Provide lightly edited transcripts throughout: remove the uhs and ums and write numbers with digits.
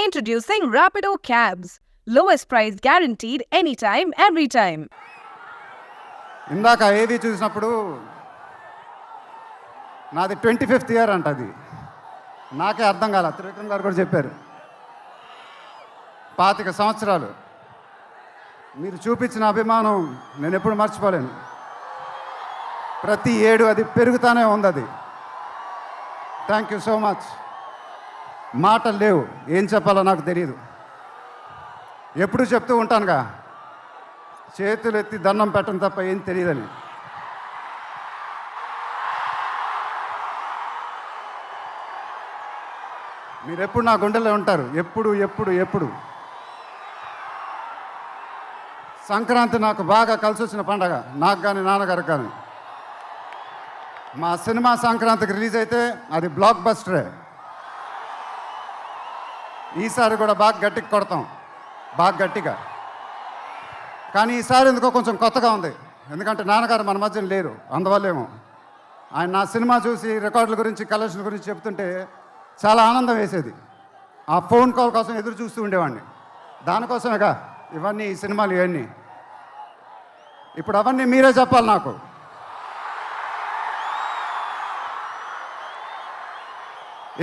Introducing Rapido Cabs. Lowest price guaranteed anytime, every time. ఇందాక ఏది చూసినప్పుడు నాది 25th ఇయర్ అంట. అది నాకే అర్థం కాల. త్రివిక్రమ్ గారు కూడా చెప్పారు 25 సంవత్సరాలు. మీరు చూపించిన అభిమానం నేను ఎప్పుడు మర్చిపోలేను. ప్రతి ఏడు అది పెరుగుతానే ఉంది. అది థ్యాంక్ యూ సో మచ్. మాటలు లేవు, ఏం చెప్పాలో నాకు తెలియదు. ఎప్పుడు చెప్తూ ఉంటానుగా, చేతులు ఎత్తి దండం పెట్టడం తప్ప ఏం తెలియదని. మీరు ఎప్పుడు నా గుండెల్లో ఉంటారు, ఎప్పుడు ఎప్పుడు ఎప్పుడు. సంక్రాంతి నాకు బాగా కలిసి వచ్చిన పండగ, నాకు కానీ నాన్నగారికి కానీ. మా సినిమా సంక్రాంతికి రిలీజ్ అయితే అది బ్లాక్ బస్టరే. ఈసారి కూడా బాగా గట్టిగా కొడతాం, బాగా గట్టిగా. కానీ ఈసారి ఎందుకో కొంచెం కొత్తగా ఉంది, ఎందుకంటే నాన్నగారు మన మధ్యన లేరు, అందువల్లేమో. ఆయన నా సినిమా చూసి రికార్డుల గురించి కలెక్షన్ గురించి చెప్తుంటే చాలా ఆనందం వేసేది. ఆ ఫోన్ కాల్ కోసం ఎదురు చూస్తూ ఉండేవాడిని. దానికోసమేగా ఇవన్నీ, ఈ సినిమాలు ఇవన్నీ. ఇప్పుడు అవన్నీ మీరే చెప్పాలి నాకు.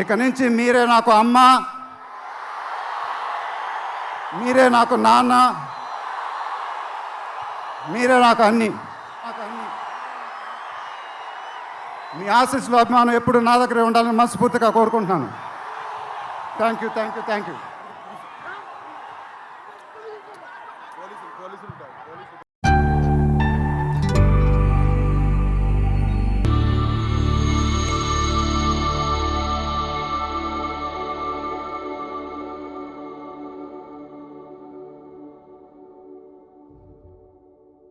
ఇక నుంచి మీరే నాకు అమ్మ, మీరే నాకు నాన్న, మీరే నాకు అన్నీ. మీ ఆశీస్సులు, అభిమానం ఎప్పుడు నా దగ్గరే ఉండాలని మనస్ఫూర్తిగా కోరుకుంటున్నాను. Thank you.